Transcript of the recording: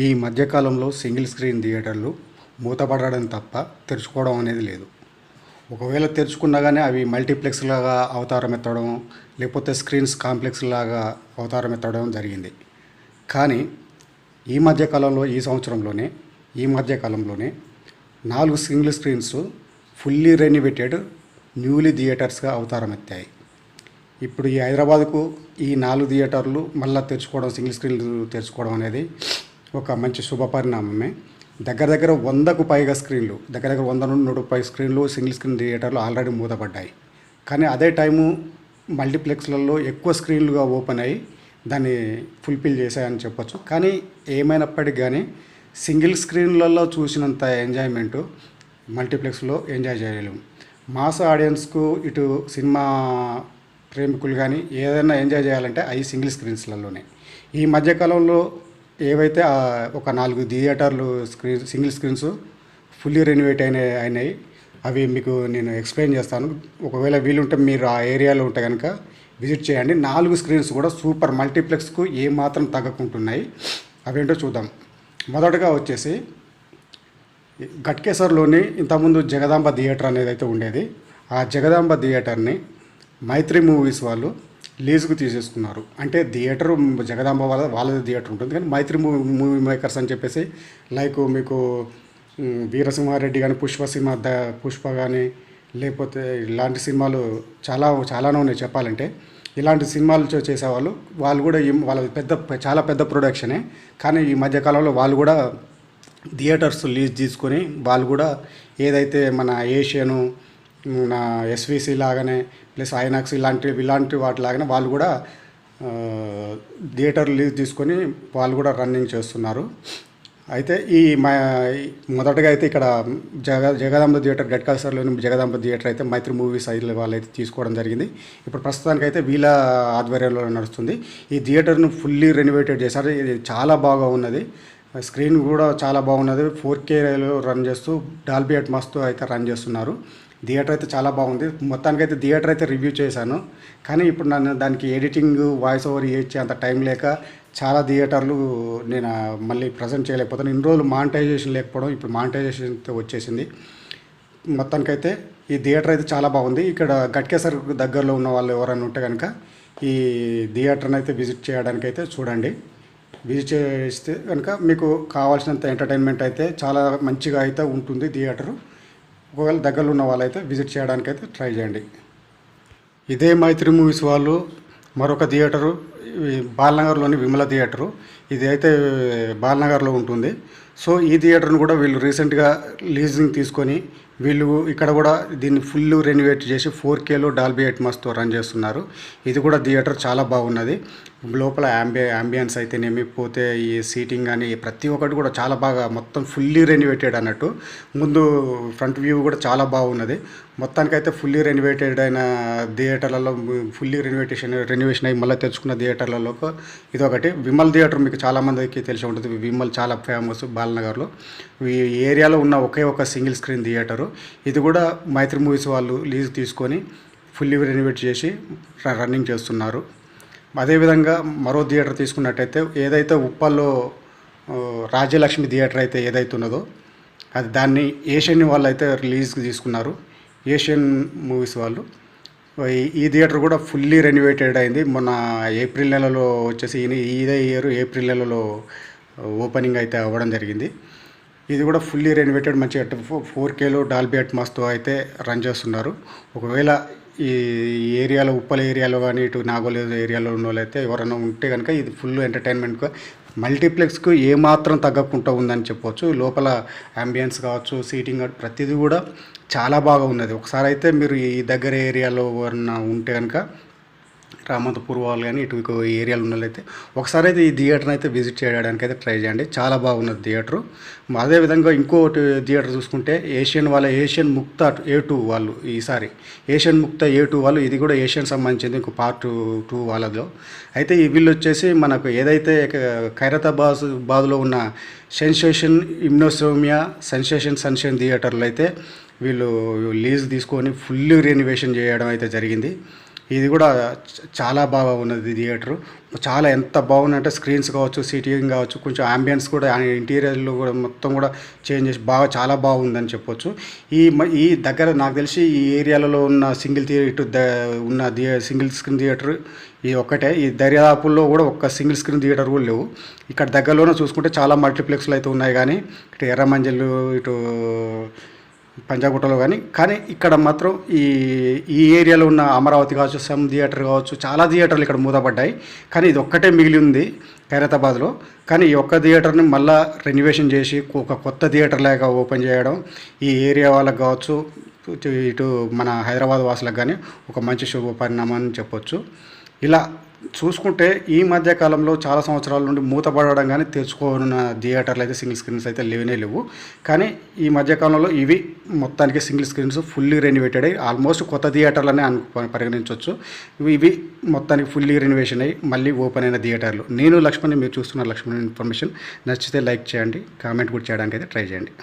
ఈ మధ్యకాలంలో single screen థియేటర్లు మూతపడడం తప్ప తెరుచుకోవడం అనేది లేదు. ఒకవేళ తెరుచుకున్నా కానీ అవి మల్టీప్లెక్స్ లాగా అవతారం ఎత్తడం, లేకపోతే స్క్రీన్స్ కాంప్లెక్స్ లాగా అవతారం ఎత్తడం జరిగింది. కానీ ఈ మధ్యకాలంలో ఈ మధ్యకాలంలోనే 4 single screens fully renovated newly థియేటర్స్గా అవతారం ఎత్తాయి. ఇప్పుడు ఈ హైదరాబాద్కు ఈ 4 థియేటర్లు మళ్ళీ తెరుచుకోవడం, సింగిల్ స్క్రీన్లు తెరుచుకోవడం అనేది ఒక మంచి శుభపరిణామమే. దగ్గర 100కు పైగా స్క్రీన్లు, దగ్గర 100 నుండి 100 స్క్రీన్లు సింగిల్ స్క్రీన్ థియేటర్లు ఆల్రెడీ మూతపడ్డాయి. కానీ అదే టైము మల్టీప్లెక్స్లలో ఎక్కువ స్క్రీన్లుగా ఓపెన్ అయ్యి దాన్ని ఫుల్ఫిల్ చేశాయని చెప్పొచ్చు. కానీ ఏమైనప్పటికీ కానీ సింగిల్ స్క్రీన్లలో చూసినంత ఎంజాయ్మెంటు మల్టీప్లెక్స్లో ఎంజాయ్ చేయలేము. మాస్ ఆడియన్స్కు ఇటు సినిమా ప్రేమికులు కానీ ఏదైనా ఎంజాయ్ చేయాలంటే అవి సింగిల్ స్క్రీన్స్లలోనే. ఈ మధ్యకాలంలో ఏవైతే ఒక 4 థియేటర్లు సింగిల్ స్క్రీన్స్ ఫుల్లీ రెనోవేట్ అయినాయి అవి మీకు నేను ఎక్స్ప్లెయిన్ చేస్తాను. ఒకవేళ వీలుంటే మీరు ఆ ఏరియాలో ఉంటే కనుక విజిట్ చేయండి. 4 స్క్రీన్స్ కూడా సూపర్ మల్టీప్లెక్స్కు ఏమాత్రం తగ్గకుంటున్నాయి. అవేంటో చూద్దాం. మొదటగా వచ్చేసి ఘట్కేసర్లోని ఇంతకుముందు జగదాంబ థియేటర్ అనేది అయితే ఉండేది. ఆ జగదాంబ థియేటర్ని మైత్రి మూవీస్ వాళ్ళు లీజుకు తీసేసుకున్నారు. అంటే థియేటర్ జగదాంబ వాళ్ళది థియేటర్ ఉంటుంది, కానీ మైత్రి మూవీ మేకర్స్ అని చెప్పేసి లైక్ మీకు వీరసింహారెడ్డి కానీ పుష్ప కానీ లేకపోతే ఇలాంటి సినిమాలు చాలానే ఉన్నాయి చెప్పాలంటే. ఇలాంటి సినిమాలు చేసేవాళ్ళు వాళ్ళు కూడా వాళ్ళ చాలా పెద్ద ప్రొడక్షనే. కానీ ఈ మధ్యకాలంలో వాళ్ళు కూడా థియేటర్స్ లీజ్ తీసుకొని వాళ్ళు కూడా ఏదైతే మన ఏషియను, మన ఎస్విసి లాగానే ప్లస్ ఐనాక్స్ ఇలాంటి వాటిలాగానే వాళ్ళు కూడా థియేటర్ లీజ్ తీసుకొని వాళ్ళు కూడా రన్నింగ్ చేస్తున్నారు. అయితే మొదటగా అయితే ఇక్కడ జగదాంబ థియేటర్ ఘట్కేసర్లోని జగదాంబ థియేటర్ అయితే మైత్రి మూవీస్ వాళ్ళు అయితే తీసుకోవడం జరిగింది. ఇప్పుడు ప్రస్తుతానికైతే వీళ్ళ ఆధ్వర్యంలో నడుస్తుంది. ఈ థియేటర్ను ఫుల్లీ రెనోవేటెడ్ చేశారు. ఇది చాలా బాగా ఉన్నది. స్క్రీన్ కూడా చాలా బాగున్నది. 4Kలో రన్ చేస్తూ డాల్బీ అట్మాస్తో అయితే రన్ చేస్తున్నారు. థియేటర్ అయితే చాలా బాగుంది. మొత్తానికైతే థియేటర్ అయితే రివ్యూ చేశాను. కానీ ఇప్పుడు నన్ను దానికి ఎడిటింగ్ వాయిస్ ఓవర్ ఇచ్చే అంత టైం లేక చాలా థియేటర్లు నేను మళ్ళీ ప్రజెంట్ చేయలేకపోతాను. ఇన్ని రోజులు మానిటైజేషన్ లేకపోవడం, ఇప్పుడు మానిటైజేషన్తో వచ్చేసింది. మొత్తానికైతే ఈ థియేటర్ అయితే చాలా బాగుంది. ఇక్కడ ఘట్కేసర్ దగ్గరలో ఉన్న వాళ్ళు ఎవరైనా ఉంటే కనుక ఈ థియేటర్ని అయితే విజిట్ చేయడానికైతే చూడండి. విజిట్ చేస్తే కనుక మీకు కావాల్సినంత ఎంటర్టైన్మెంట్ అయితే చాలా మంచిగా అయితే ఉంటుంది థియేటరు. ఒకవేళ దగ్గరలో ఉన్న వాళ్ళైతే విజిట్ చేయడానికైతే ట్రై చేయండి. ఇదే మైత్రి మూవీస్ వాళ్ళు మరొక థియేటరు బాలనగర్లోని విమల థియేటరు, ఇది అయితే బాలనగర్లో ఉంటుంది. సో ఈ థియేటర్ను కూడా వీళ్ళు రీసెంట్గా లీజింగ్ తీసుకొని వీళ్ళు ఇక్కడ కూడా దీన్ని ఫుల్ రెనోవేట్ చేసి 4Kలో డాల్బీ అట్మాస్తో రన్ చేస్తున్నారు. ఇది కూడా థియేటర్ చాలా బాగున్నది. లోపల అంబియన్స్ అయితేనేమి, పోతే ఈ సీటింగ్ కానీ ప్రతి ఒక్కటి కూడా చాలా బాగా మొత్తం ఫుల్లీ రెనోవేటెడ్ అన్నట్టు. ముందు ఫ్రంట్ వ్యూ కూడా చాలా బాగున్నది. మొత్తానికైతే ఫుల్లీ రెనోవేటెడ్ అయిన థియేటర్లలో ఫుల్లీ రెనోవేషన్ అయ్యి మళ్ళీ తెచ్చుకున్న థియేటర్లలో ఇదొకటి. విమల్ థియేటర్ మీకు చాలామందికి తెలిసి ఉంటుంది. విమల్ చాలా ఫేమస్ బాలనగర్లో. ఈ ఏరియాలో ఉన్న ఒకే ఒక సింగిల్ స్క్రీన్ థియేటరు. ఇది కూడా మైత్రి మూవీస్ వాళ్ళు లీజ్ తీసుకొని ఫుల్లీ రెనోవేట్ చేసి రన్నింగ్ చేస్తున్నారు. అదేవిధంగా మరో థియేటర్ తీసుకున్నట్టయితే ఏదైతే ఉప్పల్లో రాజ్యలక్ష్మి థియేటర్ అయితే ఏదైతే ఉన్నదో అది దాన్ని ఏషియన్ వాళ్ళు అయితే రిలీజ్కి తీసుకున్నారు. ఏషియన్ మూవీస్ వాళ్ళు. ఈ థియేటర్ కూడా ఫుల్లీ రెనోవేటెడ్ అయింది. మొన్న ఏప్రిల్ నెలలో వచ్చేసి ఇదే ఇయర్ ఏప్రిల్ నెలలో ఓపెనింగ్ అయితే అవ్వడం జరిగింది. ఇది కూడా ఫుల్లీ రెనోవేటెడ్ మంచిగా 4Kలో డాల్బీ అట్మాస్తో అయితే రన్ చేస్తున్నారు. ఒకవేళ ఈ ఏరియాలో ఉప్పల ఏరియాలో కానీ ఇటు నాగోల్ ఏరియాలో ఉన్న వాళ్ళైతే ఎవరైనా ఉంటే కనుక ఇది ఫుల్ ఎంటర్టైన్మెంట్గా మల్టీప్లెక్స్కు ఏమాత్రం తగ్గకుండా ఉందని చెప్పవచ్చు. లోపల అంబియన్స్ కావచ్చు, సీటింగ్ ప్రతిదీ కూడా చాలా బాగా ఉన్నది. ఒకసారి అయితే మీరు ఈ దగ్గర ఏరియాలో ఎవరన్నా ఉంటే కనుక రామంతపూర్ వాళ్ళు కానీ ఇటు ఏరియాలో ఉన్నట్లయితే ఒకసారి అయితే ఈ థియేటర్ని అయితే విజిట్ చేయడానికి అయితే ట్రై చేయండి. చాలా బాగున్నది థియేటరు. అదేవిధంగా ఇంకోటి థియేటర్ చూసుకుంటే ఏషియన్ ముక్త A2 వాళ్ళు, ఈసారి ఏషియన్ ముక్త A2 వాళ్ళు, ఇది కూడా ఏషియన్ సంబంధించింది, ఇంకో పార్ట్ 2 వాళ్ళలో. అయితే వీళ్ళు వచ్చేసి మనకు ఏదైతే ఖైరతాబాద్లో ఉన్న సెన్సేషన్ ఇమ్నోసోమియా సన్షైన్ థియేటర్లు అయితే వీళ్ళు లీజ్ తీసుకొని ఫుల్ రెనోవేషన్ చేయడం అయితే జరిగింది. ఇది కూడా చాలా బాగా ఉన్నది థియేటరు. చాలా ఎంత బాగుందంటే స్క్రీన్స్ కావచ్చు, సీటింగ్ కావచ్చు, కొంచెం ఆంబియన్స్ కూడా ఇంటీరియర్లు కూడా మొత్తం కూడా చేంజ్ చేసి చాలా బాగుందని చెప్పొచ్చు. ఈ దగ్గర నాకు తెలిసి ఈ ఏరియాలలో ఉన్న సింగిల్ స్క్రీన్ థియేటర్ ఈ ఒక్కటే. ఈ దర్యాపుల్లో కూడా ఒక్క సింగిల్ స్క్రీన్ థియేటర్ కూడా లేవు. ఇక్కడ దగ్గరలోనే చూసుకుంటే చాలా మల్టీప్లెక్స్లు అయితే ఉన్నాయి, కానీ ఇటు ఎర్రమంజలు, ఇటు పంజాగుట్టలో కానీ ఇక్కడ మాత్రం ఈ ఏరియాలో ఉన్న అమరావతి కావచ్చు, సమ్ థియేటర్ కావచ్చు, చాలా థియేటర్లు ఇక్కడ మూతపడ్డాయి. కానీ ఇది ఒక్కటే మిగిలి ఉంది ఖైరతాబాద్లో. కానీ ఈ ఒక్క థియేటర్ని మళ్ళీ రెన్యువేషన్ చేసి ఒక కొత్త థియేటర్ లాగా ఓపెన్ చేయడం ఈ ఏరియా వాళ్ళకి కావచ్చు, ఇటు మన హైదరాబాద్ వాసులకు కానీ ఒక మంచి శుభ పరిణామం అని చెప్పొచ్చు. ఇలా చూసుకుంటే ఈ మధ్య కాలంలో చాలా సంవత్సరాల నుండి మూతపడడం కానీ తెచ్చుకోనున్న థియేటర్లు అయితే సింగిల్ స్క్రీన్స్ అయితే లేవు. కానీ ఈ మధ్యకాలంలో ఇవి మొత్తానికి సింగిల్ స్క్రీన్స్ ఫుల్లీ రెన్యువేటెడ్ అయ్యి ఆల్మోస్ట్ కొత్త థియేటర్లనే పరిగణించవచ్చు. ఇవి మొత్తానికి ఫుల్లీ రెన్యువేషన్ అయ్యి మళ్ళీ ఓపెన్ అయిన థియేటర్లు. నేను లక్ష్మణ్, మీరు చూస్తున్న లక్ష్మణ్ ఇన్ఫర్మేషన్ నచ్చితే లైక్ చేయండి, కామెంట్ కూడా చేయడానికి అయితే ట్రై చేయండి.